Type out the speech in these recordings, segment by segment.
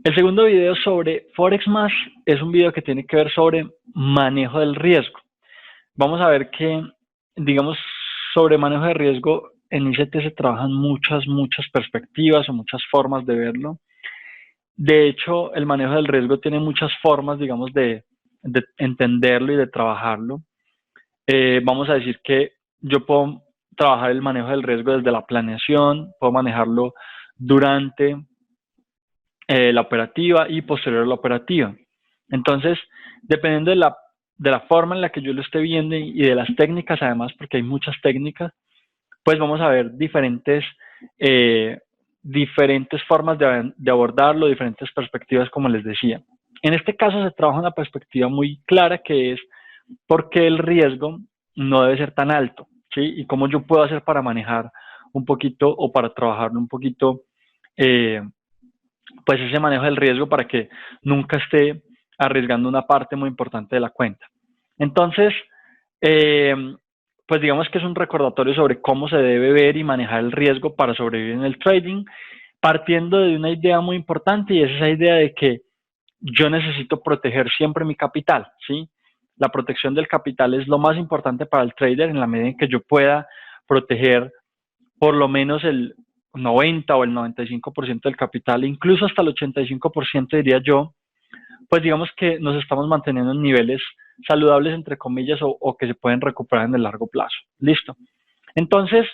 El segundo video sobre Forex Más es un video que tiene que ver sobre manejo del riesgo. Vamos a ver que, digamos, sobre manejo de riesgo en ICT se trabajan muchas perspectivas o muchas formas de verlo. De hecho, el manejo del riesgo tiene muchas formas, digamos, de entenderlo y de trabajarlo. Vamos a decir que yo puedo trabajar el manejo del riesgo desde la planeación, puedo manejarlo durante la operativa y posterior a la operativa. Entonces, dependiendo de la forma en la que yo lo esté viendo y de las técnicas, además, porque hay muchas técnicas, pues vamos a ver diferentes formas de abordarlo, diferentes perspectivas, como les decía. En este caso se trabaja una perspectiva muy clara, que es por qué el riesgo no debe ser tan alto, ¿sí? Y cómo yo puedo hacer para manejar un poquito o para trabajarlo un poquito, pues ese manejo del riesgo, para que nunca esté arriesgando una parte muy importante de la cuenta. Entonces, pues digamos que es un recordatorio sobre cómo se debe ver y manejar el riesgo para sobrevivir en el trading, partiendo de una idea muy importante, y es esa idea de que yo necesito proteger siempre mi capital, ¿sí? La protección del capital es lo más importante para el trader, en la medida en que yo pueda proteger por lo menos el 90 o el 95% del capital, incluso hasta el 85%, diría yo, pues digamos que nos estamos manteniendo en niveles saludables, entre comillas, o que se pueden recuperar en el largo plazo. Listo. Entonces,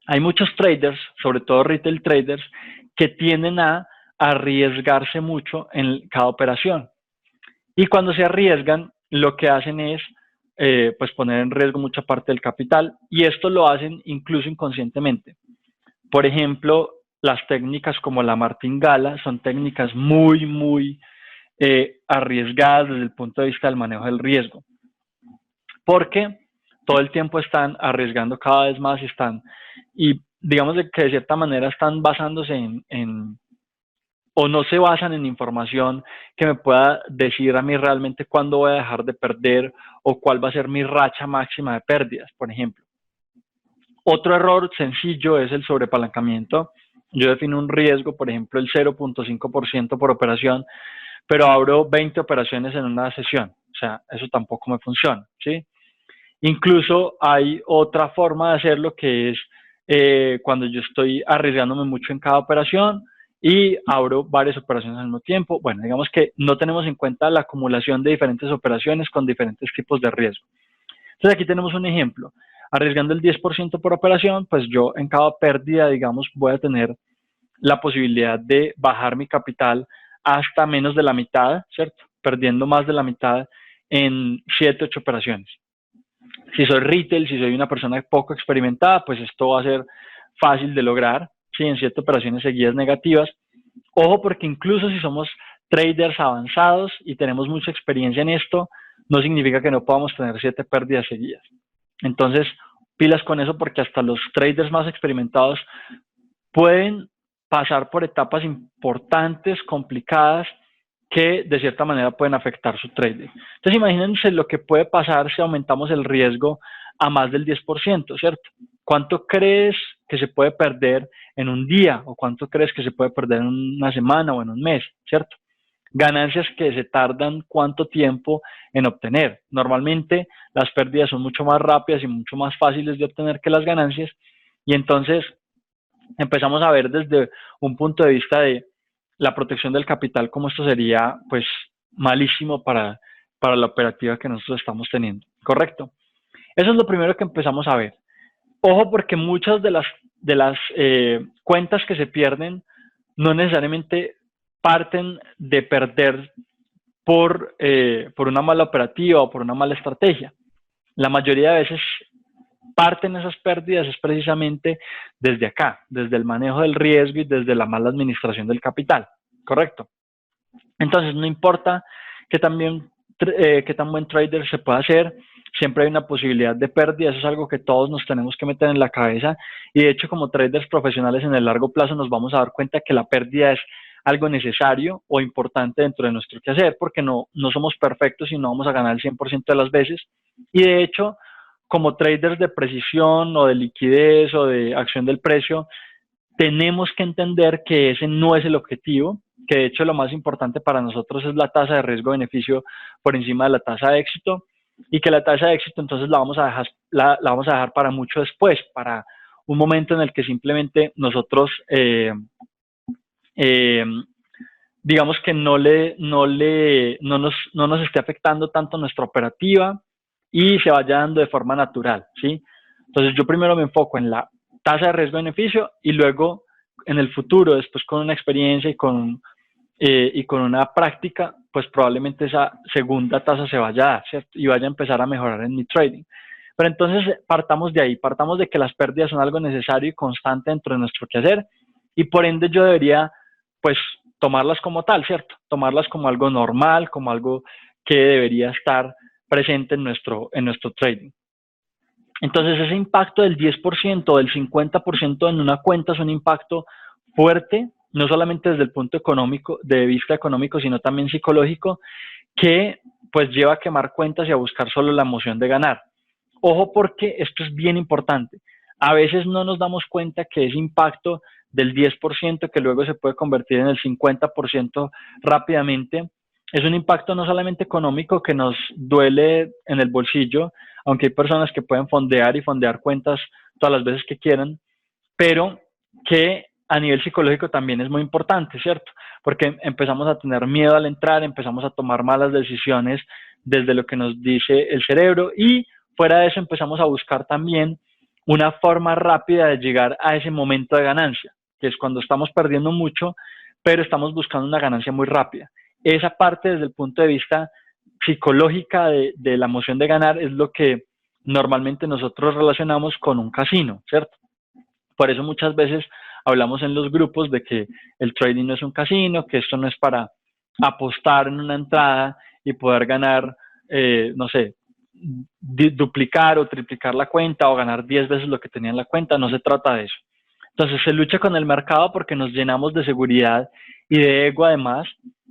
hay muchos traders, sobre todo retail traders, que tienden a arriesgarse mucho en cada operación. Y cuando se arriesgan, lo que hacen es pues poner en riesgo mucha parte del capital, y esto lo hacen incluso inconscientemente. Por ejemplo, las técnicas como la martingala son técnicas muy arriesgadas desde el punto de vista del manejo del riesgo, porque todo el tiempo están arriesgando cada vez más, y digamos que de cierta manera están basándose o no se basan en información que me pueda decir a mí realmente cuándo voy a dejar de perder o cuál va a ser mi racha máxima de pérdidas, por ejemplo. Otro error sencillo es el sobreapalancamiento. Yo defino un riesgo, por ejemplo, el 0.5% por operación, pero abro 20 operaciones en una sesión. O sea, eso tampoco me funciona, ¿sí? Incluso hay otra forma de hacerlo, que es cuando yo estoy arriesgándome mucho en cada operación y abro varias operaciones al mismo tiempo. Bueno, digamos que no tenemos en cuenta la acumulación de diferentes operaciones con diferentes tipos de riesgo. Entonces aquí tenemos un ejemplo. Arriesgando el 10% por operación, pues yo en cada pérdida, digamos, voy a tener la posibilidad de bajar mi capital hasta menos de la mitad, ¿cierto? Perdiendo más de la mitad en 7, 8 operaciones. Si soy retail, si soy una persona poco experimentada, pues esto va a ser fácil de lograr, ¿sí? En 7 operaciones seguidas negativas. Ojo, porque incluso si somos traders avanzados y tenemos mucha experiencia en esto, no significa que no podamos tener 7 pérdidas seguidas. Entonces, pilas con eso, porque hasta los traders más experimentados pueden pasar por etapas importantes, complicadas, que de cierta manera pueden afectar su trading. Entonces, imagínense lo que puede pasar si aumentamos el riesgo a más del 10%, ¿cierto? ¿Cuánto crees que se puede perder en un día? ¿O cuánto crees que se puede perder en una semana o en un mes, ¿cierto? Ganancias que se tardan cuánto tiempo en obtener. Normalmente las pérdidas son mucho más rápidas y mucho más fáciles de obtener que las ganancias, y entonces empezamos a ver desde un punto de vista de la protección del capital, como esto sería pues malísimo para la operativa que nosotros estamos teniendo, ¿correcto? Eso es lo primero que empezamos a ver. Ojo, porque muchas de las cuentas que se pierden no necesariamente parten de perder por una mala operativa o por una mala estrategia. La mayoría de veces parten esas pérdidas es precisamente desde acá, desde el manejo del riesgo y desde la mala administración del capital, ¿correcto? Entonces, no importa qué tan buen trader se pueda hacer, siempre hay una posibilidad de pérdida. Eso es algo que todos nos tenemos que meter en la cabeza, y de hecho, como traders profesionales en el largo plazo nos vamos a dar cuenta que la pérdida es algo necesario o importante dentro de nuestro quehacer, porque no somos perfectos y no vamos a ganar el 100% de las veces, Y de hecho, como traders de precisión o de liquidez o de acción del precio, tenemos que entender que ese no es el objetivo, que de hecho lo más importante para nosotros es la tasa de riesgo-beneficio por encima de la tasa de éxito, y que la tasa de éxito entonces la vamos a dejar para mucho después, para un momento en el que simplemente nosotros eh, digamos que no nos esté afectando tanto nuestra operativa y se vaya dando de forma natural, ¿sí? Entonces yo primero me enfoco en la tasa de riesgo-beneficio y luego en el futuro, después con una experiencia y con una práctica, pues probablemente esa segunda tasa se vaya a dar, ¿cierto? Y vaya a empezar a mejorar en mi trading. Pero entonces partamos de ahí, partamos de que las pérdidas son algo necesario y constante dentro de nuestro quehacer, y por ende yo debería, pues, tomarlas como tal, ¿cierto? Tomarlas como algo normal, como algo que debería estar presente en nuestro trading. Entonces ese impacto del 10% o del 50% en una cuenta es un impacto fuerte, no solamente desde el punto económico, de vista económico, sino también psicológico, que pues lleva a quemar cuentas y a buscar solo la emoción de ganar. Ojo, porque esto es bien importante. A veces no nos damos cuenta que ese impacto del 10% que luego se puede convertir en el 50% rápidamente, es un impacto no solamente económico que nos duele en el bolsillo, aunque hay personas que pueden fondear y fondear cuentas todas las veces que quieran, pero que a nivel psicológico también es muy importante, ¿cierto? Porque empezamos a tener miedo al entrar, empezamos a tomar malas decisiones desde lo que nos dice el cerebro, y fuera de eso empezamos a buscar también una forma rápida de llegar a ese momento de ganancia, que es cuando estamos perdiendo mucho, pero estamos buscando una ganancia muy rápida. Esa parte desde el punto de vista psicológica de la emoción de ganar es lo que normalmente nosotros relacionamos con un casino, ¿cierto? Por eso muchas veces hablamos en los grupos de que el trading no es un casino, que esto no es para apostar en una entrada y poder ganar, no sé, duplicar o triplicar la cuenta o ganar 10 veces lo que tenía en la cuenta. No se trata de eso. Entonces se lucha con el mercado porque nos llenamos de seguridad y de ego. Además,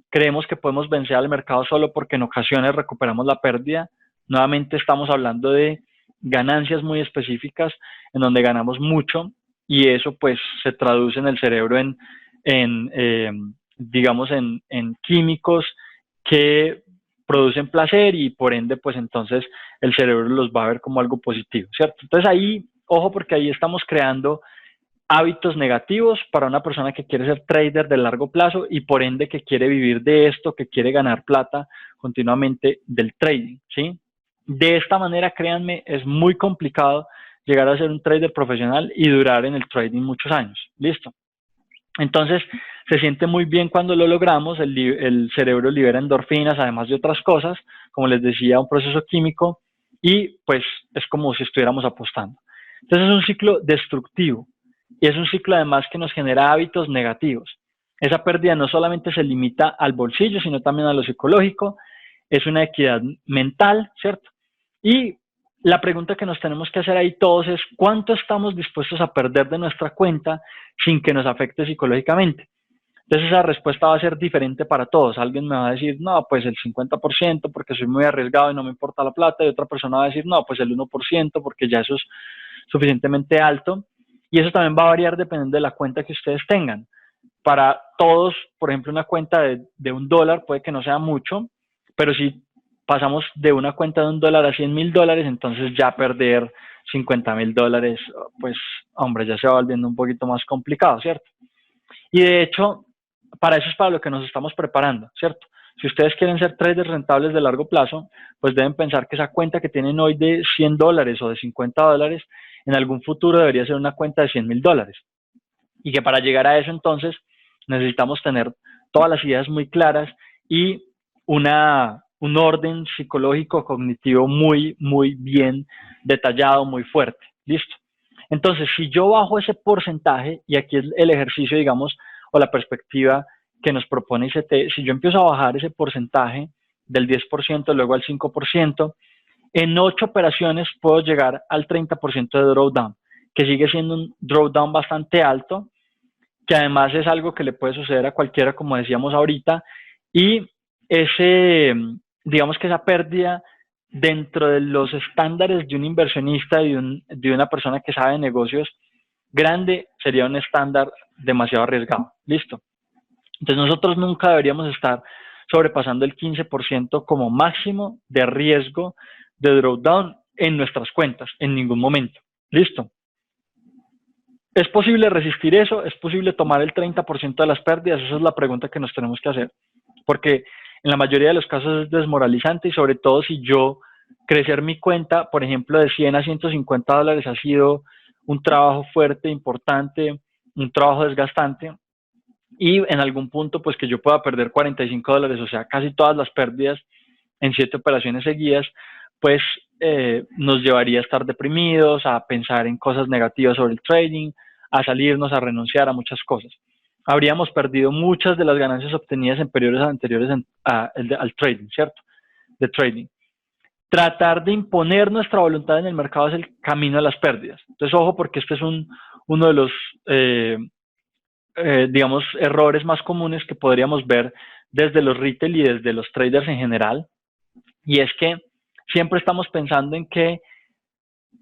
creemos que podemos vencer al mercado solo porque en ocasiones recuperamos la pérdida. Nuevamente estamos hablando de ganancias muy específicas en donde ganamos mucho, y eso pues se traduce en el cerebro digamos, en químicos que producen placer, y por ende pues entonces el cerebro los va a ver como algo positivo, ¿cierto? Entonces ahí, ojo, porque ahí estamos creando hábitos negativos para una persona que quiere ser trader de largo plazo y por ende que quiere vivir de esto, que quiere ganar plata continuamente del trading, ¿sí? De esta manera, créanme, es muy complicado llegar a ser un trader profesional y durar en el trading muchos años. ¿Listo? Entonces, se siente muy bien cuando lo logramos, el cerebro libera endorfinas, además de otras cosas, como les decía, un proceso químico, y pues es como si estuviéramos apostando. Entonces es un ciclo destructivo, y es un ciclo además que nos genera hábitos negativos. Esa pérdida no solamente se limita al bolsillo, sino también a lo psicológico, es una equidad mental, ¿cierto? Y la pregunta que nos tenemos que hacer ahí todos es: ¿cuánto estamos dispuestos a perder de nuestra cuenta sin que nos afecte psicológicamente? Entonces esa respuesta va a ser diferente para todos. Alguien me va a decir, no, pues el 50% porque soy muy arriesgado y no me importa la plata, y otra persona va a decir, no, pues el 1% porque ya eso es suficientemente alto. Y eso también va a variar dependiendo de la cuenta que ustedes tengan. Para todos, por ejemplo, una cuenta de $1 puede que no sea mucho, pero si pasamos de una cuenta de $1 a $100,000, entonces ya perder $50,000, pues hombre, ya se va volviendo un poquito más complicado, ¿cierto? Y de hecho, para eso es para lo que nos estamos preparando, ¿cierto? Si ustedes quieren ser traders rentables de largo plazo, pues deben pensar que esa cuenta que tienen hoy de $100 o de $50, en algún futuro debería ser una cuenta de $100,000. Y que para llegar a eso entonces necesitamos tener todas las ideas muy claras y un orden psicológico cognitivo muy, muy bien detallado, muy fuerte. ¿Listo? Entonces, si yo bajo ese porcentaje, y aquí es el ejercicio, digamos, o la perspectiva que nos propone ICT, si yo empiezo a bajar ese porcentaje del 10%, luego al 5%, en 8 operaciones puedo llegar al 30% de drawdown, que sigue siendo un drawdown bastante alto, que además es algo que le puede suceder a cualquiera, como decíamos ahorita, y digamos que esa pérdida dentro de los estándares de un inversionista y de una persona que sabe de negocios grande, sería un estándar demasiado arriesgado. Listo. Entonces nosotros nunca deberíamos estar sobrepasando el 15% como máximo de riesgo de drawdown en nuestras cuentas, en ningún momento. Listo. ¿Es posible resistir eso? ¿Es posible tomar el 30% de las pérdidas? Esa es la pregunta que nos tenemos que hacer. Porque en la mayoría de los casos es desmoralizante y sobre todo si yo crecer mi cuenta, por ejemplo, de 100 a 150 dólares ha sido un trabajo fuerte, importante, un trabajo desgastante y en algún punto pues que yo pueda perder 45 dólares, o sea, casi todas las pérdidas en 7 operaciones seguidas, pues nos llevaría a estar deprimidos, a pensar en cosas negativas sobre el trading, a salirnos, a renunciar a muchas cosas. Habríamos perdido muchas de las ganancias obtenidas en periodos anteriores al trading, ¿cierto? De trading. Tratar de imponer nuestra voluntad en el mercado es el camino a las pérdidas. Entonces, ojo, porque este es uno de los, digamos, errores más comunes que podríamos ver desde los retail y desde los traders en general. Y es que siempre estamos pensando en que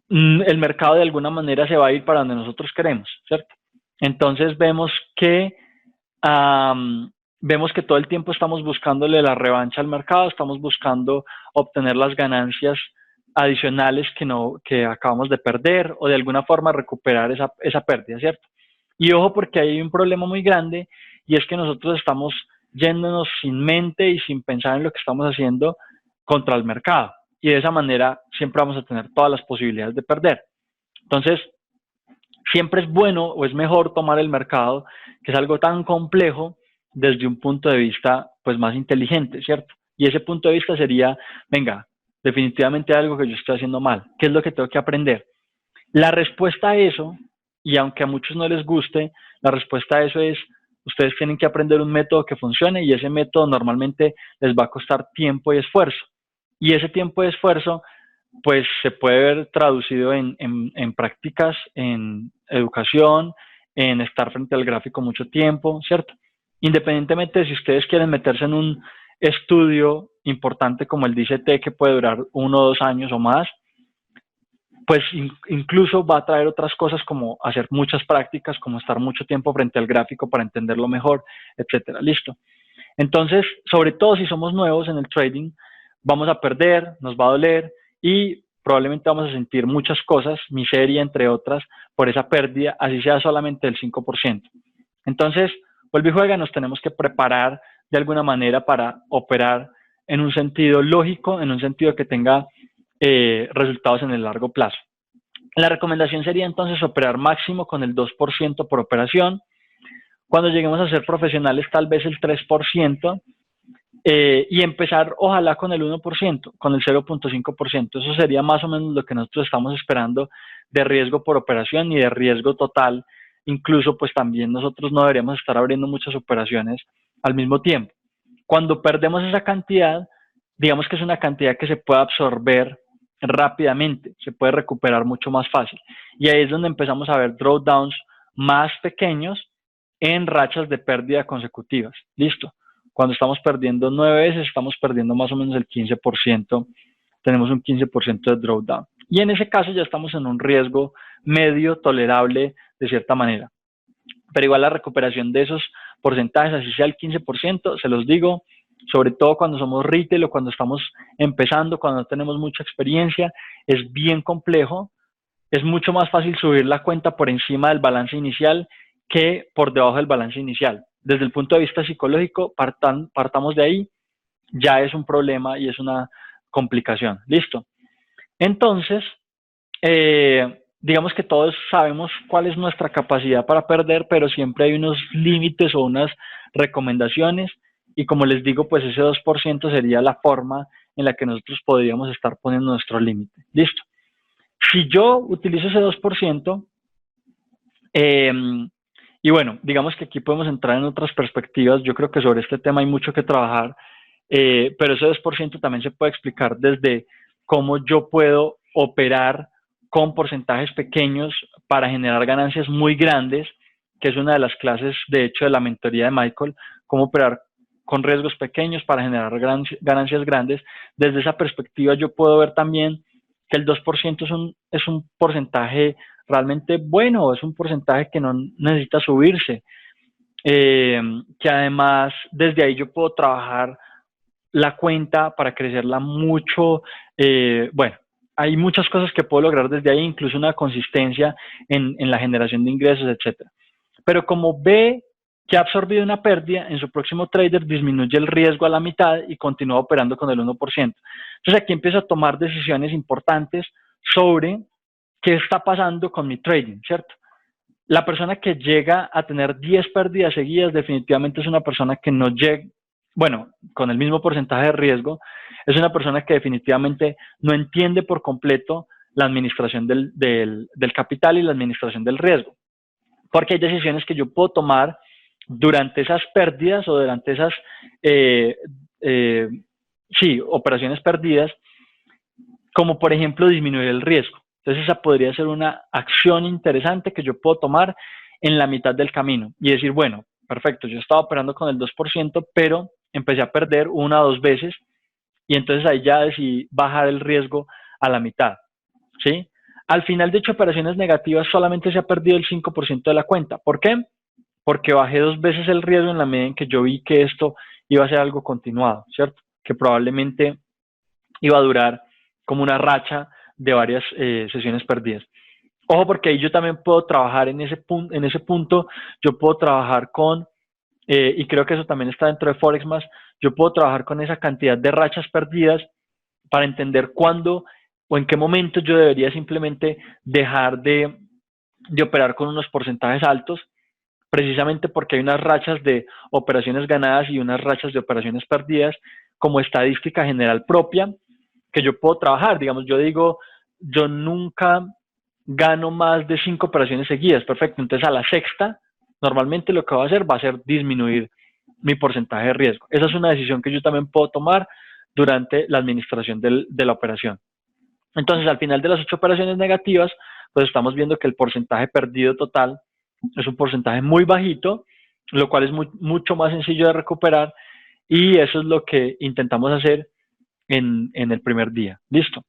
el mercado de alguna manera se va a ir para donde nosotros queremos, ¿cierto? Entonces vemos que todo el tiempo estamos buscándole la revancha al mercado, estamos buscando obtener las ganancias adicionales que acabamos de perder o de alguna forma recuperar esa pérdida, ¿cierto? Y ojo, porque hay un problema muy grande y es que nosotros estamos yéndonos sin mente y sin pensar en lo que estamos haciendo contra el mercado. Y de esa manera siempre vamos a tener todas las posibilidades de perder. Entonces, siempre es bueno o es mejor tomar el mercado, que es algo tan complejo, desde un punto de vista pues más inteligente, ¿cierto? Y ese punto de vista sería, venga, definitivamente hay algo que yo estoy haciendo mal. ¿Qué es lo que tengo que aprender? La respuesta a eso, y aunque a muchos no les guste, la respuesta a eso es, ustedes tienen que aprender un método que funcione y ese método normalmente les va a costar tiempo y esfuerzo. Y ese tiempo y esfuerzo pues se puede ver traducido en prácticas, en educación, en estar frente al gráfico mucho tiempo, ¿cierto? Independientemente de si ustedes quieren meterse en un estudio importante como el DCT que puede durar 1 o 2 años o más, pues incluso va a traer otras cosas como hacer muchas prácticas, como estar mucho tiempo frente al gráfico para entenderlo mejor, etcétera. Listo. Entonces, sobre todo si somos nuevos en el trading, vamos a perder, nos va a doler y probablemente vamos a sentir muchas cosas, miseria entre otras, por esa pérdida, así sea solamente del 5%. Entonces, vuelve y juega, nos tenemos que preparar de alguna manera para operar en un sentido lógico, en un sentido que tenga resultados en el largo plazo. La recomendación sería entonces operar máximo con el 2% por operación. Cuando lleguemos a ser profesionales, tal vez el 3%, y empezar ojalá con el 1%, con el 0.5%. Eso sería más o menos lo que nosotros estamos esperando de riesgo por operación y de riesgo total. Incluso pues también nosotros no deberíamos estar abriendo muchas operaciones al mismo tiempo. Cuando perdemos esa cantidad, digamos que es una cantidad que se puede absorber rápidamente, se puede recuperar mucho más fácil. Y ahí es donde empezamos a ver drawdowns más pequeños en rachas de pérdida consecutivas. Listo. Cuando estamos perdiendo 9 veces, estamos perdiendo más o menos el 15%, tenemos un 15% de drawdown. Y en ese caso ya estamos en un riesgo medio tolerable de cierta manera. Pero igual la recuperación de esos porcentajes, así sea el 15%, se los digo, sobre todo cuando somos retail o cuando estamos empezando, cuando no tenemos mucha experiencia, es bien complejo. Es mucho más fácil subir la cuenta por encima del balance inicial que por debajo del balance inicial. Desde el punto de vista psicológico, partamos de ahí, ya es un problema y es una complicación. Listo. Entonces, digamos que todos sabemos cuál es nuestra capacidad para perder, pero siempre hay unos límites o unas recomendaciones y como les digo, pues ese 2% sería la forma en la que nosotros podríamos estar poniendo nuestro límite. Listo. Si yo utilizo ese 2%, y bueno, digamos que aquí podemos entrar en otras perspectivas, yo creo que sobre este tema hay mucho que trabajar, pero ese 2% también se puede explicar desde cómo yo puedo operar con porcentajes pequeños para generar ganancias muy grandes, que es una de las clases, de hecho, de la mentoría de Michael, cómo operar con riesgos pequeños para generar ganancias grandes. Desde esa perspectiva yo puedo ver también que el 2% es un porcentaje realmente bueno, es un porcentaje que no necesita subirse, que además desde ahí yo puedo trabajar la cuenta para crecerla mucho. Bueno, hay muchas cosas que puedo lograr desde ahí, incluso una consistencia en la generación de ingresos, etcétera. Pero como ve que ha absorbido una pérdida, en su próximo trader disminuye el riesgo a la mitad y continúa operando con el 1%. Entonces aquí empiezo a tomar decisiones importantes sobre qué está pasando con mi trading, ¿cierto? La persona que llega a tener 10 pérdidas seguidas definitivamente es una persona que no llega, bueno, con el mismo porcentaje de riesgo, es una persona que definitivamente no entiende por completo la administración del capital y la administración del riesgo. Porque hay decisiones que yo puedo tomar durante esas pérdidas o durante esas, operaciones perdidas, como por ejemplo disminuir el riesgo. Entonces esa podría ser una acción interesante que yo puedo tomar en la mitad del camino y decir, bueno, perfecto, yo estaba operando con el 2%, pero empecé a perder una o dos veces y entonces ahí ya decidí bajar el riesgo a la mitad, ¿sí? Al final de hecho operaciones negativas solamente se ha perdido el 5% de la cuenta. ¿Por qué? Porque bajé dos veces el riesgo en la medida en que yo vi que esto iba a ser algo continuado, ¿cierto? Que probablemente iba a durar como una racha de varias sesiones perdidas. Ojo, porque ahí yo también puedo trabajar en ese punto, yo puedo trabajar con, y creo que eso también está dentro de Forex Más, yo puedo trabajar con esa cantidad de rachas perdidas para entender cuándo o en qué momento yo debería simplemente dejar de operar con unos porcentajes altos, precisamente porque hay unas rachas de operaciones ganadas y unas rachas de operaciones perdidas como estadística general propia que yo puedo trabajar. Digamos, yo digo, yo nunca gano más de 5 operaciones seguidas, perfecto. Entonces a la sexta, normalmente lo que voy a hacer va a ser disminuir mi porcentaje de riesgo. Esa es una decisión que yo también puedo tomar durante la administración de la operación. Entonces, al final de las 8 operaciones negativas, pues estamos viendo que el porcentaje perdido total es un porcentaje muy bajito, lo cual es mucho más sencillo de recuperar y eso es lo que intentamos hacer en el primer día. ¿Listo?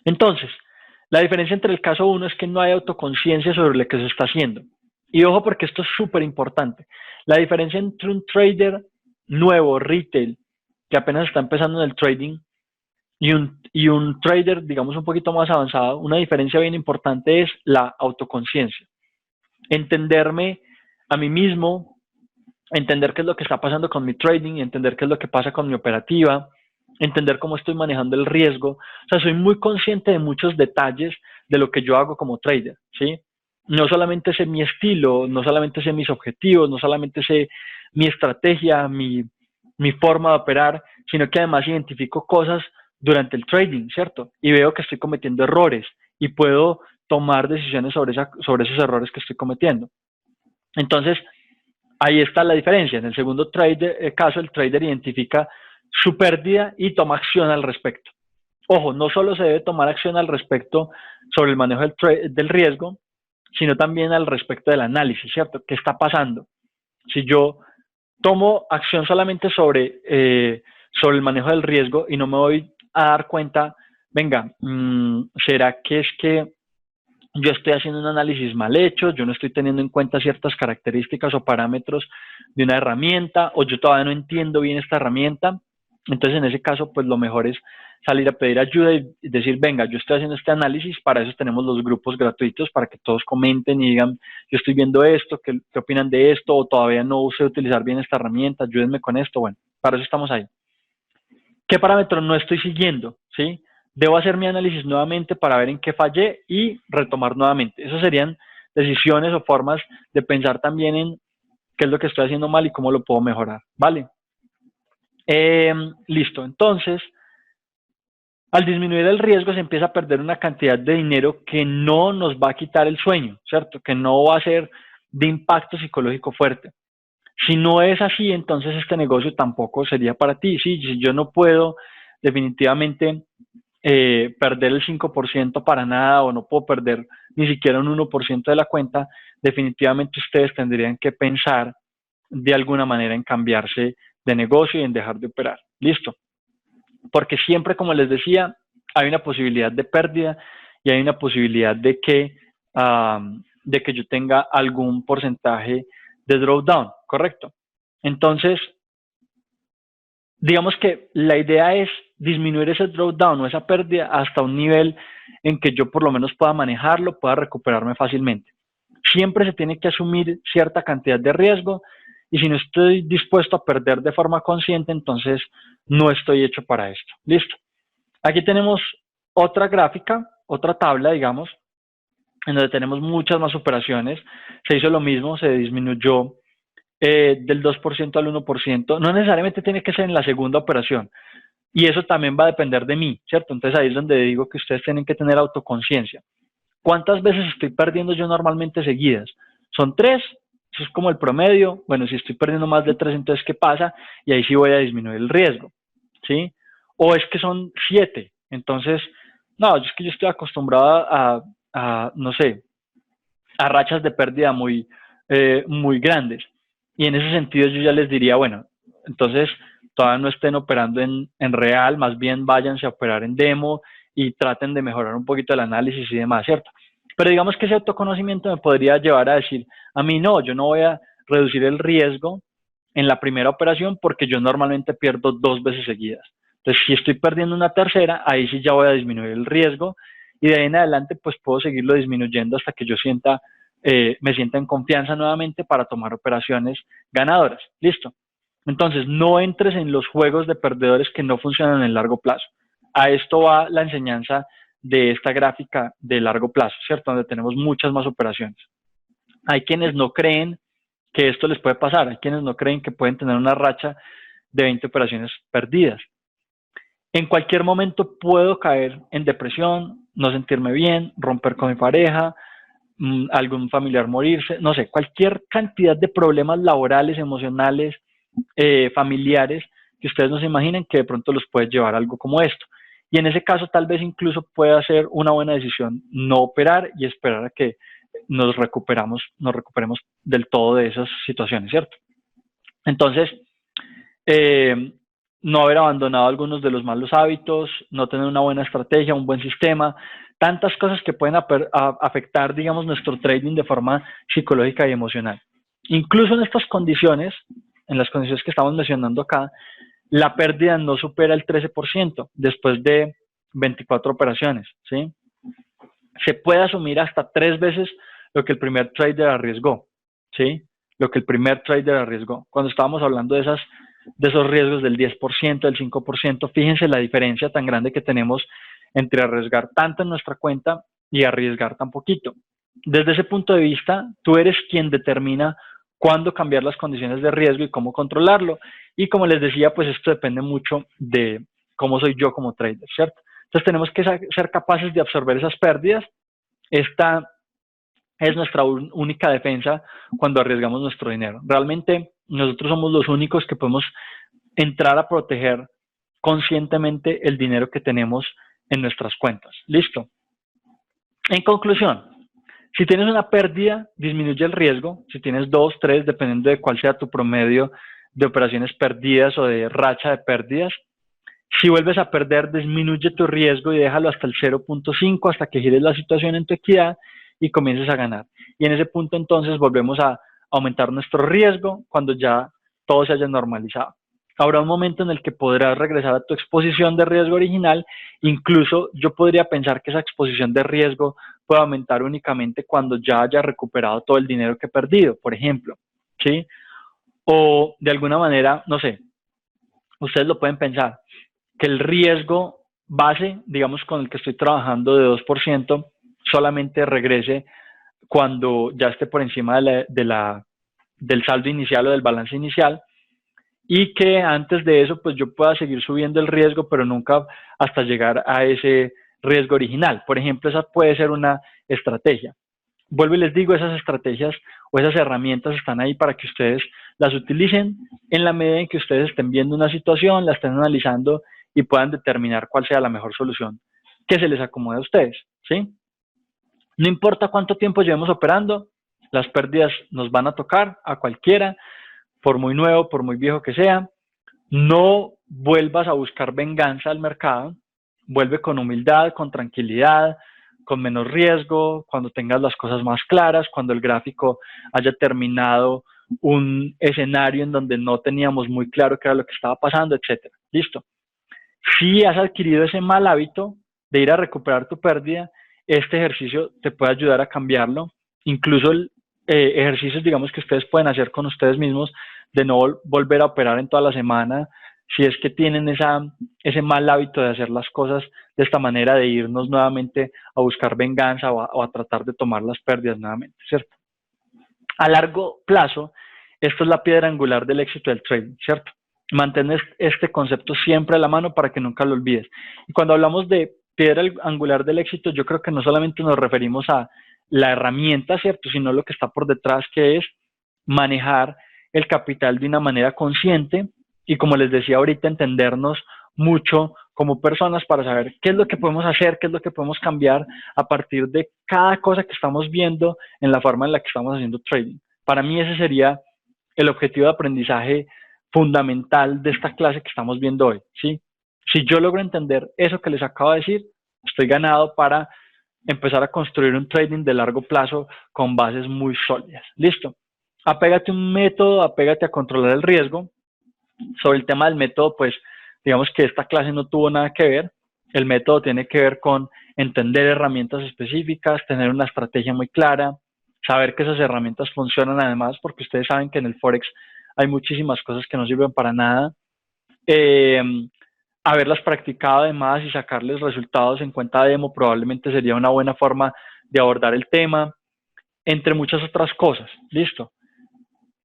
Entonces, la diferencia entre el caso 1 es que no hay autoconciencia sobre lo que se está haciendo. Y ojo porque esto es súper importante. La diferencia entre un trader nuevo, retail, que apenas está empezando en el trading, y un trader, digamos, un poquito más avanzado, una diferencia bien importante es la autoconciencia. Entenderme a mí mismo, entender qué es lo que está pasando con mi trading, entender qué es lo que pasa con mi operativa, entender cómo estoy manejando el riesgo. O sea, soy muy consciente de muchos detalles de lo que yo hago como trader, ¿sí? No solamente sé mi estilo, no solamente sé mis objetivos, no solamente sé mi estrategia, mi forma de operar, sino que además identifico cosas durante el trading, ¿cierto? Y veo que estoy cometiendo errores y puedo tomar decisiones sobre esos errores que estoy cometiendo. Entonces, ahí está la diferencia. En el segundo caso, el trader identifica su pérdida y toma acción al respecto. Ojo, no solo se debe tomar acción al respecto sobre el manejo del riesgo, sino también al respecto del análisis, ¿cierto? ¿Qué está pasando? Si yo tomo acción solamente sobre el manejo del riesgo y no me voy a dar cuenta, venga, ¿será que es que yo estoy haciendo un análisis mal hecho, yo no estoy teniendo en cuenta ciertas características o parámetros de una herramienta, o yo todavía no entiendo bien esta herramienta? Entonces, en ese caso, pues lo mejor es salir a pedir ayuda y decir, venga, yo estoy haciendo este análisis, para eso tenemos los grupos gratuitos, para que todos comenten y digan, yo estoy viendo esto, ¿qué opinan de esto? O todavía no sé utilizar bien esta herramienta, ayúdenme con esto. Bueno, para eso estamos ahí. ¿Qué parámetros no estoy siguiendo? ¿Sí? Debo hacer mi análisis nuevamente para ver en qué fallé y retomar nuevamente. Esas serían decisiones o formas de pensar también en qué es lo que estoy haciendo mal y cómo lo puedo mejorar, ¿vale? Listo, entonces, al disminuir el riesgo se empieza a perder una cantidad de dinero que no nos va a quitar el sueño, ¿cierto? Que no va a ser de impacto psicológico fuerte. Si no es así, entonces este negocio tampoco sería para ti. Sí, si yo no puedo definitivamente perder el 5% para nada, o no puedo perder ni siquiera un 1% de la cuenta, definitivamente ustedes tendrían que pensar de alguna manera en cambiarse de negocio y en dejar de operar. Listo. Porque siempre, como les decía, hay una posibilidad de pérdida y hay una posibilidad de que yo tenga algún porcentaje de drawdown, ¿correcto? Entonces, digamos que la idea es disminuir ese drawdown o esa pérdida hasta un nivel en que yo por lo menos pueda manejarlo, pueda recuperarme fácilmente. Siempre se tiene que asumir cierta cantidad de riesgo y si no estoy dispuesto a perder de forma consciente, entonces no estoy hecho para esto. Listo. Aquí tenemos otra gráfica, otra tabla, digamos, en donde tenemos muchas más operaciones. Se hizo lo mismo, se disminuyó del 2% al 1%. No necesariamente tiene que ser en la segunda operación. Y eso también va a depender de mí, ¿cierto? Entonces ahí es donde digo que ustedes tienen que tener autoconciencia. ¿Cuántas veces estoy perdiendo yo normalmente seguidas? ¿Son 3? Eso es como el promedio. Bueno, si estoy perdiendo más de 3, entonces ¿qué pasa? Y ahí sí voy a disminuir el riesgo, ¿sí? O es que son 7. Entonces, no, es que yo estoy acostumbrado no sé, a rachas de pérdida muy grandes. Y en ese sentido yo ya les diría, bueno, entonces todavía no estén operando en real, más bien váyanse a operar en demo y traten de mejorar un poquito el análisis y demás, ¿cierto? Pero digamos que ese autoconocimiento me podría llevar a decir, a mí no, yo no voy a reducir el riesgo en la primera operación porque yo normalmente pierdo 2 veces seguidas. Entonces, si estoy perdiendo una tercera, ahí sí ya voy a disminuir el riesgo y de ahí en adelante pues puedo seguirlo disminuyendo hasta que yo me sienta en confianza nuevamente para tomar operaciones ganadoras. Listo. Entonces, no entres en los juegos de perdedores que no funcionan en el largo plazo. A esto va la enseñanza de esta gráfica de largo plazo, ¿cierto? Donde tenemos muchas más operaciones. Hay quienes no creen que esto les puede pasar, hay quienes no creen que pueden tener una racha de 20 operaciones perdidas. En cualquier momento puedo caer en depresión, no sentirme bien, romper con mi pareja, algún familiar morirse, no sé, cualquier cantidad de problemas laborales, emocionales, familiares, que ustedes no se imaginen que de pronto los puede llevar a algo como esto. Y en ese caso tal vez incluso pueda ser una buena decisión no operar y esperar a que nos recuperemos del todo de esas situaciones, ¿cierto? Entonces, no haber abandonado algunos de los malos hábitos, no tener una buena estrategia, un buen sistema, tantas cosas que pueden afectar, digamos, nuestro trading de forma psicológica y emocional. Incluso en estas condiciones, en las condiciones que estamos mencionando acá, la pérdida no supera el 13% después de 24 operaciones, ¿sí? Se puede asumir hasta 3 veces lo que el primer trader arriesgó, ¿sí? Lo que el primer trader arriesgó. Cuando estábamos hablando de esos riesgos del 10%, del 5%, fíjense la diferencia tan grande que tenemos entre arriesgar tanto en nuestra cuenta y arriesgar tan poquito. Desde ese punto de vista, tú eres quien determina cuándo cambiar las condiciones de riesgo y cómo controlarlo. Y como les decía, pues esto depende mucho de cómo soy yo como trader, ¿cierto? Entonces tenemos que ser capaces de absorber esas pérdidas. Esta es nuestra única defensa cuando arriesgamos nuestro dinero. Realmente nosotros somos los únicos que podemos entrar a proteger conscientemente el dinero que tenemos en nuestras cuentas. Listo. En conclusión, si tienes una pérdida, disminuye el riesgo. Si tienes 2, 3, dependiendo de cuál sea tu promedio de operaciones perdidas o de racha de pérdidas. Si vuelves a perder, disminuye tu riesgo y déjalo hasta el 0.5 hasta que gires la situación en tu equidad y comiences a ganar. Y en ese punto entonces volvemos a aumentar nuestro riesgo cuando ya todo se haya normalizado. Habrá un momento en el que podrás regresar a tu exposición de riesgo original. Incluso yo podría pensar que esa exposición de riesgo puede aumentar únicamente cuando ya haya recuperado todo el dinero que he perdido, por ejemplo, ¿sí? O de alguna manera, no sé, ustedes lo pueden pensar, que el riesgo base, digamos, con el que estoy trabajando de 2%, solamente regrese cuando ya esté por encima del saldo inicial o del balance inicial, y que antes de eso pues yo pueda seguir subiendo el riesgo, pero nunca hasta llegar a ese riesgo original. Por ejemplo, esa puede ser una estrategia. Vuelvo y les digo, esas estrategias o esas herramientas están ahí para que ustedes las utilicen en la medida en que ustedes estén viendo una situación, la estén analizando y puedan determinar cuál sea la mejor solución que se les acomode a ustedes, ¿sí? No importa cuánto tiempo llevemos operando, las pérdidas nos van a tocar a cualquiera. por muy nuevo, por muy viejo que sea. No vuelvas a buscar venganza al mercado, vuelve con humildad, con tranquilidad, con menos riesgo, cuando tengas las cosas más claras, cuando el gráfico haya terminado un escenario en donde no teníamos muy claro qué era lo que estaba pasando, etcétera. Listo. Si has adquirido ese mal hábito de ir a recuperar tu pérdida, este ejercicio te puede ayudar a cambiarlo. Incluso ejercicios, digamos, que ustedes pueden hacer con ustedes mismos, de no volver a operar en toda la semana, si es que tienen ese mal hábito de hacer las cosas de esta manera, de irnos nuevamente a buscar venganza o a tratar de tomar las pérdidas nuevamente, ¿cierto? A largo plazo, esto es la piedra angular del éxito del trading, ¿cierto? Mantén este concepto siempre a la mano para que nunca lo olvides. Y cuando hablamos de piedra angular del éxito, yo creo que no solamente nos referimos a la herramienta, ¿cierto? Sino lo que está por detrás, que es manejar el capital de una manera consciente y, como les decía ahorita, entendernos mucho como personas para saber qué es lo que podemos hacer, qué es lo que podemos cambiar a partir de cada cosa que estamos viendo en la forma en la que estamos haciendo trading. Para mí ese sería el objetivo de aprendizaje fundamental de esta clase que estamos viendo hoy, ¿sí? Si yo logro entender eso que les acabo de decir, estoy ganado para empezar a construir un trading de largo plazo con bases muy sólidas. Listo. Apégate a un método, apégate a controlar el riesgo. Sobre el tema del método, pues digamos que esta clase no tuvo nada que ver. El método tiene que ver con entender herramientas específicas, tener una estrategia muy clara, saber que esas herramientas funcionan además, porque ustedes saben que en el Forex hay muchísimas cosas que no sirven para nada. Haberlas practicado además y sacarles resultados en cuenta demo probablemente sería una buena forma de abordar el tema, entre muchas otras cosas. Listo.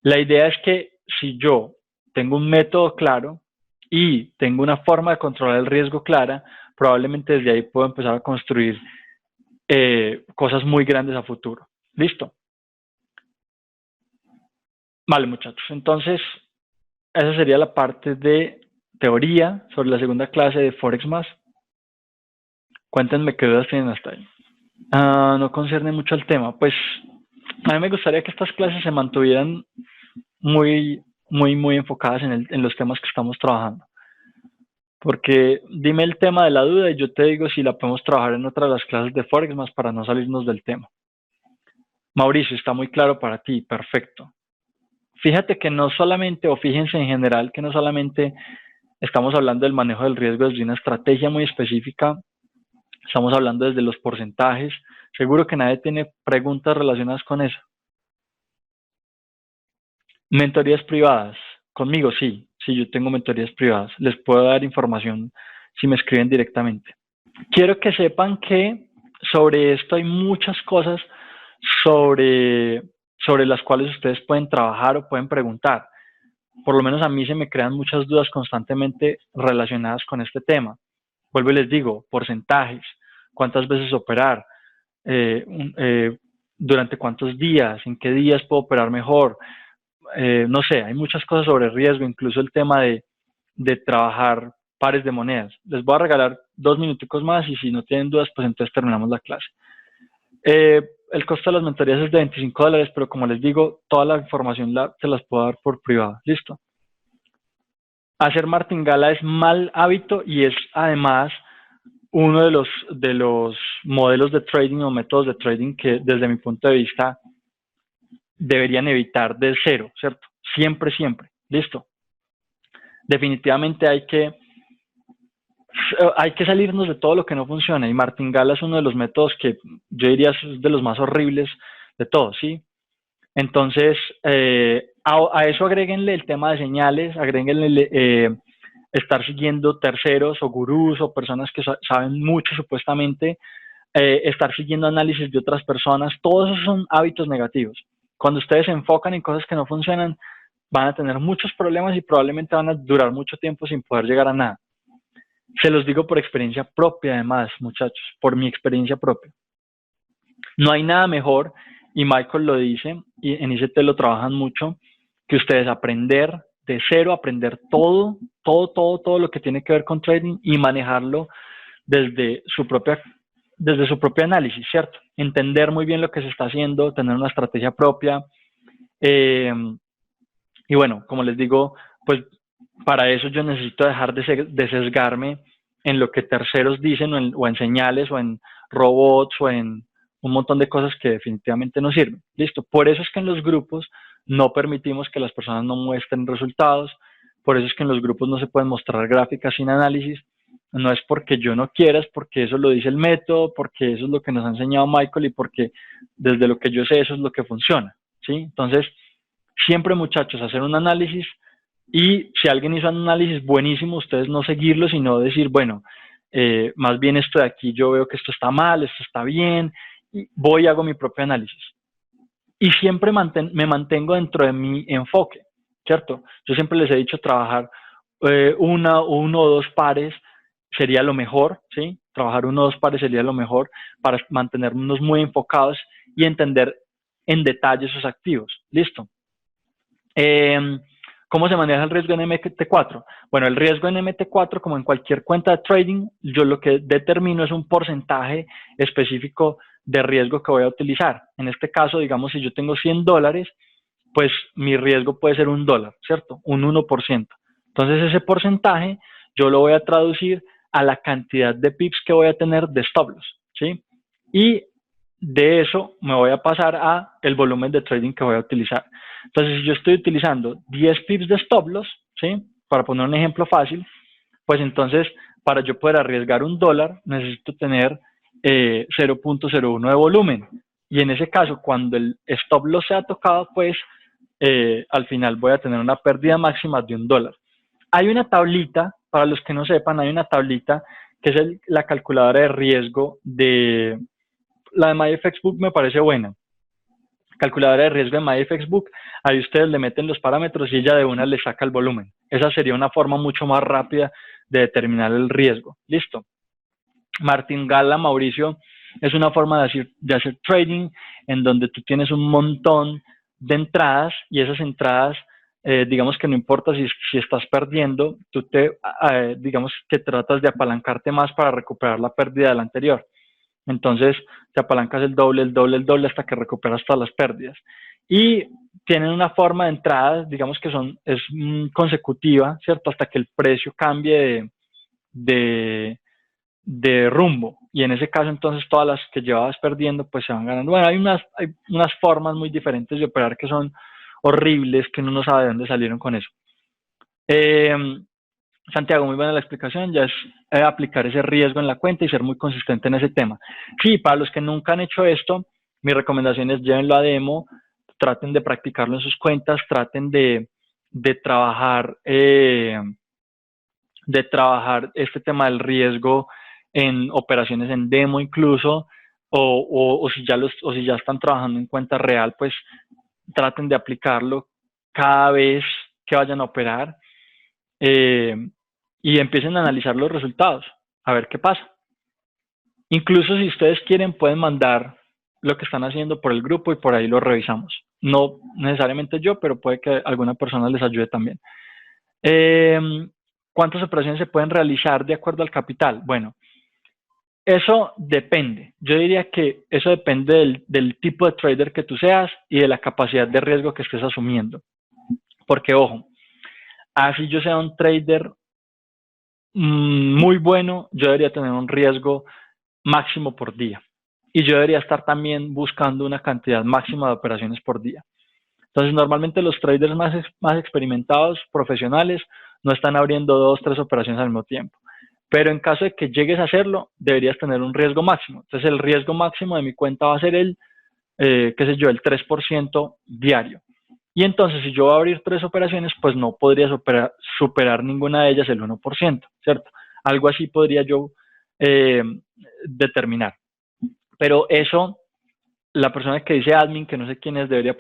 La idea es que si yo tengo un método claro y tengo una forma de controlar el riesgo clara, probablemente desde ahí puedo empezar a construir cosas muy grandes a futuro. ¿Listo? Vale, muchachos. Entonces, esa sería la parte de teoría sobre la segunda clase de Forex Más. Cuéntenme qué dudas tienen hasta ahí. No concierne mucho al tema. Pues a mí me gustaría que estas clases se mantuvieran muy enfocadas en los temas que estamos trabajando. Porque dime el tema de la duda y yo te digo si la podemos trabajar en otra de las clases de Forex Más para no salirnos del tema. Mauricio, está muy claro para ti, perfecto. Fíjate que no solamente, o fíjense en general, que no solamente estamos hablando del manejo del riesgo desde una estrategia muy específica, estamos hablando desde los porcentajes. Seguro que nadie tiene preguntas relacionadas con eso. Mentorías privadas. Conmigo sí, sí, yo tengo mentorías privadas. Les puedo dar información si me escriben directamente. Quiero que sepan que sobre esto hay muchas cosas sobre las cuales ustedes pueden trabajar o pueden preguntar. Por lo menos a mí se me crean muchas dudas constantemente relacionadas con este tema. Vuelvo y les digo, porcentajes, cuántas veces operar, durante cuántos días, en qué días puedo operar mejor. No sé, hay muchas cosas sobre riesgo, incluso el tema de trabajar pares de monedas. Les voy a regalar 2 minuticos más y si no tienen dudas, pues entonces terminamos la clase. El costo de las mentorías es de $25, pero como les digo, toda la información se las puedo dar por privado. ¿Listo? Hacer martingala es mal hábito y es además uno de los modelos de trading o métodos de trading que desde mi punto de vista deberían evitar de cero, ¿cierto? Siempre, siempre. ¿Listo? Definitivamente hay que salirnos de todo lo que no funciona y martingala es uno de los métodos que yo diría es de los más horribles de todos, ¿sí? Entonces, a eso agréguenle el tema de señales, agréguenle estar siguiendo terceros o gurús o personas que saben mucho supuestamente, estar siguiendo análisis de otras personas. Todos esos son hábitos negativos. Cuando ustedes se enfocan en cosas que no funcionan, van a tener muchos problemas y probablemente van a durar mucho tiempo sin poder llegar a nada. Se los digo por experiencia propia además, muchachos, por mi experiencia propia. No hay nada mejor, y Michael lo dice, y en ICT lo trabajan mucho, que ustedes aprender de cero, aprender todo lo que tiene que ver con trading y manejarlo desde su propio análisis, ¿cierto? Entender muy bien lo que se está haciendo, tener una estrategia propia, Y bueno, como les digo, pues para eso yo necesito dejar de sesgarme en lo que terceros dicen o en señales o en robots o en un montón de cosas que definitivamente no sirven. Listo. Por eso es que en los grupos no permitimos que las personas no muestren resultados. Por eso es que en los grupos no se pueden mostrar gráficas sin análisis. No es porque yo no quiera, es porque eso lo dice el método, porque eso es lo que nos ha enseñado Michael y porque desde lo que yo sé eso es lo que funciona. ¿Sí? Entonces, siempre muchachos, hacer un análisis y si alguien hizo un análisis buenísimo, ustedes no seguirlo, sino decir, bueno, más bien esto de aquí yo veo que esto está mal, esto está bien, y voy y hago mi propio análisis. Y siempre me mantengo dentro de mi enfoque, ¿cierto? Yo siempre les he dicho trabajar uno o dos pares sería lo mejor, ¿sí? Trabajar uno o dos pares sería lo mejor para mantenernos muy enfocados y entender en detalle esos activos. Listo. ¿Cómo se maneja el riesgo en MT4? Bueno, el riesgo en MT4, como en cualquier cuenta de trading, yo lo que determino es un porcentaje específico de riesgo que voy a utilizar. En este caso, digamos, si yo tengo $100, pues mi riesgo puede ser $1, ¿cierto? Un 1%. Entonces, ese porcentaje yo lo voy a traducir a la cantidad de pips que voy a tener de stop loss, ¿sí? Y de eso me voy a pasar a el volumen de trading que voy a utilizar. Entonces, si yo estoy utilizando 10 pips de stop loss, ¿sí? Para poner un ejemplo fácil, pues entonces, para yo poder arriesgar $1, necesito tener 0.01 de volumen. Y en ese caso, cuando el stop loss sea tocado, pues al final voy a tener una pérdida máxima de $1. Hay una tablita, para los que no sepan, hay una tablita que es la calculadora de riesgo de la de MyFXBook, me parece buena. Calculadora de riesgo de MyFXBook, ahí ustedes le meten los parámetros y ella de una le saca el volumen. Esa sería una forma mucho más rápida de determinar el riesgo. Listo. Martingala, Mauricio, es una forma de hacer trading en donde tú tienes un montón de entradas y esas entradas, digamos que no importa si estás perdiendo, tú digamos que tratas de apalancarte más para recuperar la pérdida de la anterior. Entonces te apalancas el doble, el doble, el doble hasta que recuperas todas las pérdidas. Y tienen una forma de entrada, digamos que es consecutiva, ¿cierto? Hasta que el precio cambie de rumbo. Y en ese caso, entonces, todas las que llevabas perdiendo, pues se van ganando. Bueno, hay unas formas muy diferentes de operar que son horribles, que uno no sabe de dónde salieron con eso. Santiago, muy buena la explicación, ya es aplicar ese riesgo en la cuenta y ser muy consistente en ese tema. Sí, para los que nunca han hecho esto, mi recomendación es llévenlo a demo, traten de practicarlo en sus cuentas, traten de trabajar este tema del riesgo en operaciones en demo incluso, o si ya están trabajando en cuenta real, pues traten de aplicarlo cada vez que vayan a operar y empiecen a analizar los resultados, a ver qué pasa. Incluso si ustedes quieren, pueden mandar lo que están haciendo por el grupo y por ahí lo revisamos. No necesariamente yo, pero puede que alguna persona les ayude también. ¿Cuántas operaciones se pueden realizar de acuerdo al capital? Bueno, eso depende. Yo diría que eso depende del tipo de trader que tú seas y de la capacidad de riesgo que estés asumiendo. Porque, ojo, así yo sea un trader muy bueno, yo debería tener un riesgo máximo por día. Y yo debería estar también buscando una cantidad máxima de operaciones por día. Entonces, normalmente los traders más experimentados, profesionales, no están abriendo 2, 3 operaciones al mismo tiempo. Pero en caso de que llegues a hacerlo, deberías tener un riesgo máximo. Entonces, el riesgo máximo de mi cuenta va a ser el 3% diario. Y entonces, si yo voy a abrir 3 operaciones, pues no podría superar ninguna de ellas el 1%, ¿cierto? Algo así podría yo determinar. Pero eso, la persona que dice admin, que no sé quién es, deberías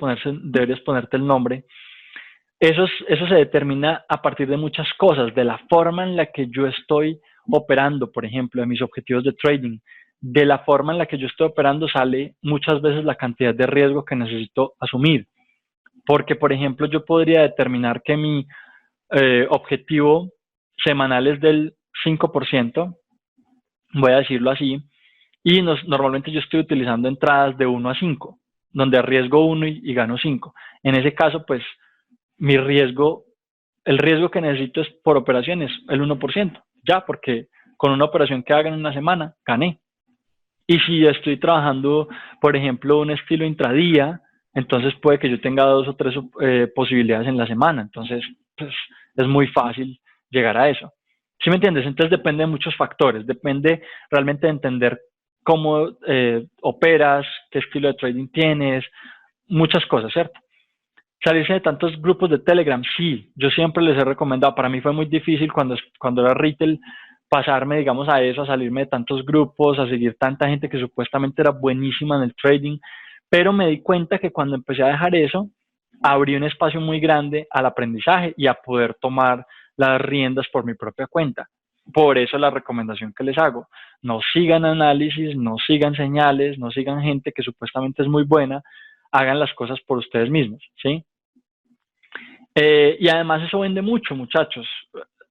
ponerte el nombre. Eso se determina a partir de muchas cosas, de la forma en la que yo estoy operando, por ejemplo, de mis objetivos de trading. De la forma en la que yo estoy operando sale muchas veces la cantidad de riesgo que necesito asumir. Porque, por ejemplo, yo podría determinar que mi objetivo semanal es del 5%, voy a decirlo así, y normalmente yo estoy utilizando entradas de 1 a 5, donde arriesgo 1 y gano 5. En ese caso, pues mi riesgo, el riesgo que necesito es por operaciones, el 1%, ya, porque con una operación que haga en una semana, gané. Y si estoy trabajando, por ejemplo, un estilo intradía, entonces puede que yo tenga 2 o 3 posibilidades en la semana. Entonces, pues, es muy fácil llegar a eso. ¿Sí me entiendes? Entonces depende de muchos factores. Depende realmente de entender cómo operas, qué estilo de trading tienes, muchas cosas, ¿cierto? Salirse de tantos grupos de Telegram, sí, yo siempre les he recomendado, para mí fue muy difícil cuando era retail, pasarme, digamos, a eso, a salirme de tantos grupos, a seguir tanta gente que supuestamente era buenísima en el trading, pero me di cuenta que cuando empecé a dejar eso, abrí un espacio muy grande al aprendizaje y a poder tomar las riendas por mi propia cuenta. Por eso la recomendación que les hago, no sigan análisis, no sigan señales, no sigan gente que supuestamente es muy buena, hagan las cosas por ustedes mismos, ¿sí? Y además eso vende mucho, muchachos.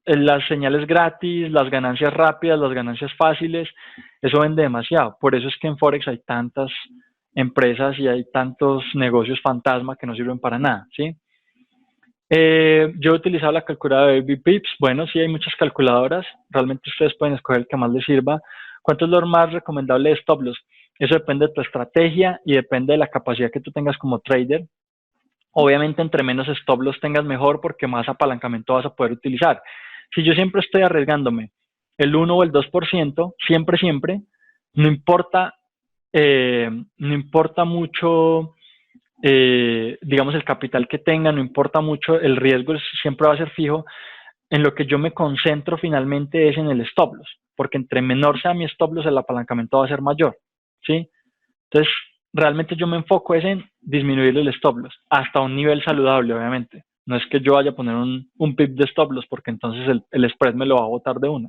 Las señales gratis, las ganancias rápidas, las ganancias fáciles, eso vende demasiado. Por eso es que en Forex hay tantas empresas y hay tantos negocios fantasma que no sirven para nada, ¿sí? Yo he utilizado la calculadora de Baby Pips. Bueno, sí hay muchas calculadoras. Realmente ustedes pueden escoger el que más les sirva. ¿Cuánto es lo más recomendable de stop loss? Eso depende de tu estrategia y depende de la capacidad que tú tengas como trader. Obviamente, entre menos stop loss tengas mejor porque más apalancamiento vas a poder utilizar. Si yo siempre estoy arriesgándome el 1 o el 2%, siempre, no importa, no importa mucho, digamos, el capital que tenga, no importa mucho, el riesgo siempre va a ser fijo. En lo que yo me concentro finalmente es en el stop loss, porque entre menor sea mi stop loss, el apalancamiento va a ser mayor, ¿sí? Entonces, realmente yo me enfoco es en disminuir el stop loss hasta un nivel saludable, obviamente. No es que yo vaya a poner un pip de stop loss porque entonces el spread me lo va a botar de una.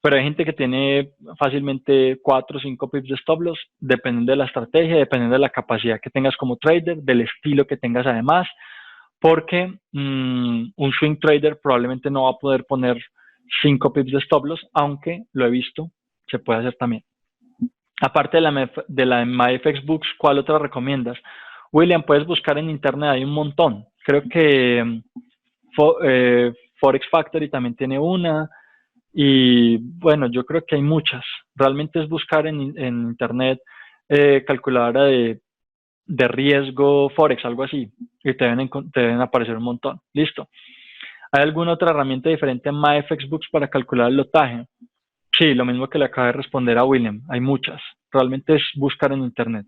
Pero hay gente que tiene fácilmente 4 o 5 pips de stop loss, dependiendo de la estrategia, dependiendo de la capacidad que tengas como trader, del estilo que tengas además, porque un swing trader probablemente no va a poder poner 5 pips de stop loss, aunque lo he visto, se puede hacer también. Aparte de la MyFX Books, ¿cuál otra recomiendas? William, puedes buscar en internet, hay un montón. Creo que Forex Factory también tiene una. Y bueno, yo creo que hay muchas. Realmente es buscar en internet calculadora de riesgo Forex, algo así. Y te deben aparecer un montón. Listo. ¿Hay alguna otra herramienta diferente en MyFX Books para calcular el lotaje? Sí, lo mismo que le acaba de responder a William. Hay muchas. Realmente es buscar en internet.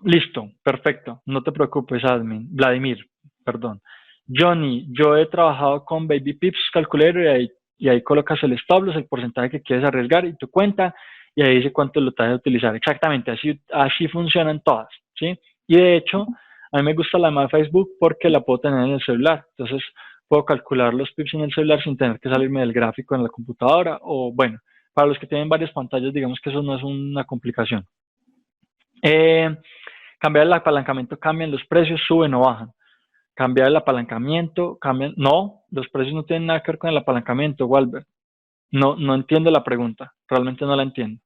Listo, perfecto. No te preocupes, admin. Vladimir, perdón. Johnny, yo he trabajado con Baby Pips Calculator y ahí colocas el stop loss, el porcentaje que quieres arriesgar y tu cuenta, y ahí dice cuánto lo vas a utilizar. Exactamente, así funcionan todas, ¿sí? Y de hecho, a mí me gusta la de Facebook porque la puedo tener en el celular. Entonces, puedo calcular los pips en el celular sin tener que salirme del gráfico en la computadora. O bueno, para los que tienen varias pantallas, digamos que eso no es una complicación. Cambiar el apalancamiento, cambian los precios, suben o bajan. Cambiar el apalancamiento, cambian. No, los precios no tienen nada que ver con el apalancamiento, Walbert. No entiendo la pregunta, realmente no la entiendo.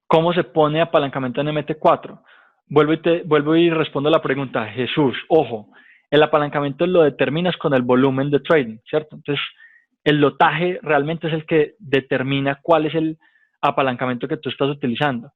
¿Cómo se pone apalancamiento en MT4? Vuelvo y respondo la pregunta. Jesús, ojo, el apalancamiento lo determinas con el volumen de trading, ¿cierto? Entonces, el lotaje realmente es el que determina cuál es el apalancamiento que tú estás utilizando.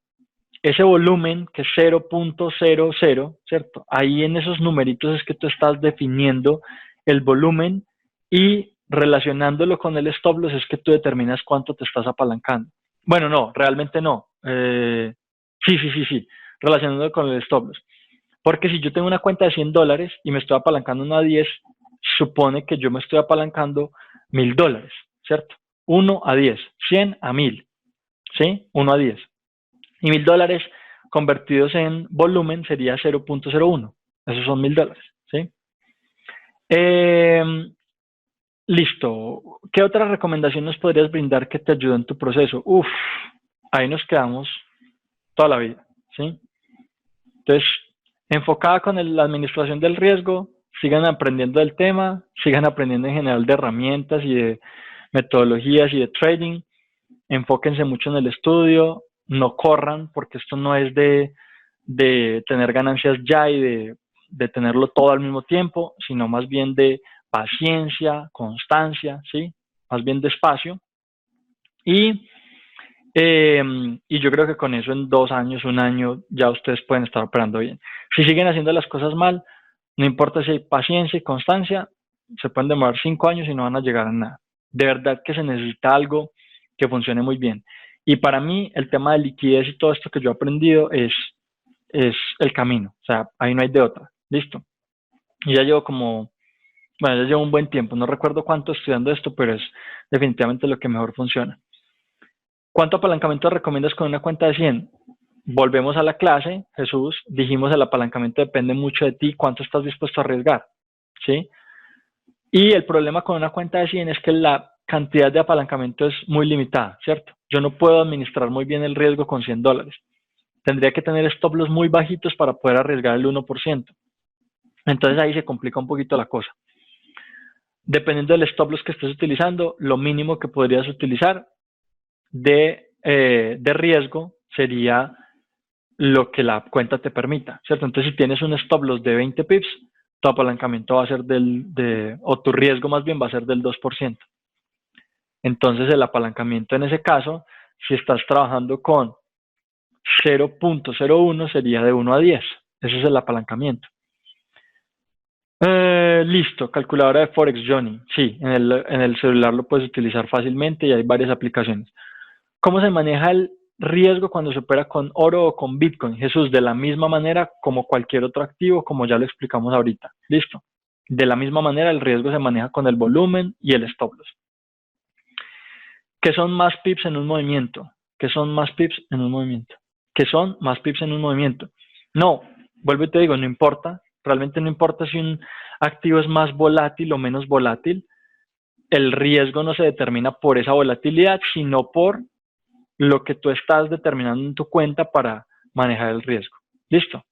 Ese volumen que es 0.00, ¿cierto? Ahí en esos numeritos es que tú estás definiendo el volumen y relacionándolo con el stop loss es que tú determinas cuánto te estás apalancando. Bueno, no, realmente no. Sí, relacionándolo con el stop loss. Porque si yo tengo una cuenta de $100 y me estoy apalancando una 10, supone que yo me estoy apalancando $1000, ¿cierto? 1 a 10, 100 a 1000, ¿sí? 1 a 10. Y $1000 convertidos en volumen sería 0.01. Esos son $1000, ¿sí? Listo. ¿Qué otra recomendación nos podrías brindar que te ayude en tu proceso? Uf, ahí nos quedamos toda la vida, ¿sí? Entonces, enfocada con la administración del riesgo, sigan aprendiendo del tema, sigan aprendiendo en general de herramientas y de metodologías y de trading, enfóquense mucho en el estudio, no corran, porque esto no es de tener ganancias ya y de tenerlo todo al mismo tiempo, sino más bien de paciencia, constancia, ¿sí? Más bien despacio. Y yo creo que con eso en 2 años, 1 año, ya ustedes pueden estar operando bien. Si siguen haciendo las cosas mal, no importa si hay paciencia y constancia, se pueden demorar 5 años y no van a llegar a nada. De verdad que se necesita algo que funcione muy bien. Y para mí, el tema de liquidez y todo esto que yo he aprendido es el camino. O sea, ahí no hay de otra. Listo. Y ya llevo bueno, ya llevo un buen tiempo. No recuerdo cuánto estudiando esto, pero es definitivamente lo que mejor funciona. ¿Cuánto apalancamiento recomiendas con una cuenta de 100? Volvemos a la clase, Jesús, dijimos el apalancamiento depende mucho de ti, cuánto estás dispuesto a arriesgar, ¿sí? Y el problema con una cuenta de 100 es que la cantidad de apalancamiento es muy limitada, ¿cierto? Yo no puedo administrar muy bien el riesgo con $100. Tendría que tener stop loss muy bajitos para poder arriesgar el 1%. Entonces ahí se complica un poquito la cosa. Dependiendo del stop loss que estés utilizando, lo mínimo que podrías utilizar de riesgo sería lo que la cuenta te permita, ¿cierto? Entonces, si tienes un stop loss de 20 pips, tu apalancamiento va a ser o tu riesgo más bien va a ser del 2%. Entonces, el apalancamiento en ese caso, si estás trabajando con 0.01, sería de 1 a 10. Ese es el apalancamiento. Listo, calculadora de Forex, Johnny. Sí, en el celular lo puedes utilizar fácilmente y hay varias aplicaciones. ¿Cómo se maneja el riesgo cuando se opera con oro o con Bitcoin? Jesús, de la misma manera como cualquier otro activo, como ya lo explicamos ahorita. Listo. De la misma manera, el riesgo se maneja con el volumen y el stop loss. ¿Qué son más pips en un movimiento? ¿Qué son más pips en un movimiento? ¿Qué son más pips en un movimiento? No, vuelvo y te digo, no importa. Realmente no importa si un activo es más volátil o menos volátil. El riesgo no se determina por esa volatilidad, sino por lo que tú estás determinando en tu cuenta para manejar el riesgo. ¿Listo?